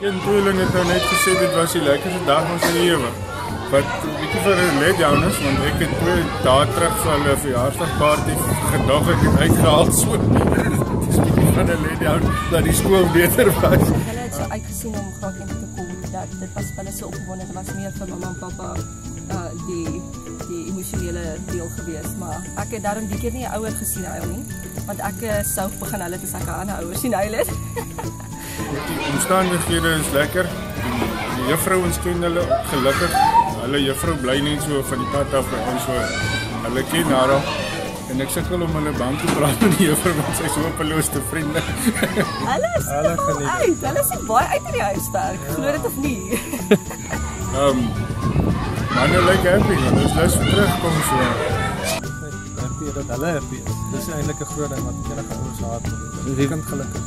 Een tweeling het nou net gesê dit was die lekkerste dag van sy lewe. Wat bietjie vir 'n letdown is, want ek het 2 dae terug vir hulle verjaarsdagparty gedag ek het uitgehaal so. Dit is bietjie van 'n letdown dat die skool beter was. Hulle het so uitgesien om graag in te kom. Dat dit was hulle so opgewonde, dit was meer vir mamma en pappa die emosionele deel gewees, maar ek het daarom die keer nie 'n ouer gesien huil nie, want ek sou begin hulle te sulke ander ouers sien huil het. Die omstandighede is lekker. Die juffrouens ken hulle gelukkig. Hulle juffrou bly net so van die pad af by ons, so hulle ken haar al. En ek sukkel om hulle band te praat met die juffrou, want sy is hopeloos te vriende. Hulle is nogal uit, hulle is baie uit in die huiswerk, glo dit of nie. Maar hulle lyk happy, hulle is lus vir terugkom so. Happy dat hulle happy is. Dis eintlik 'n groot ding wat enige ouers haat. Dis kind gelukkig.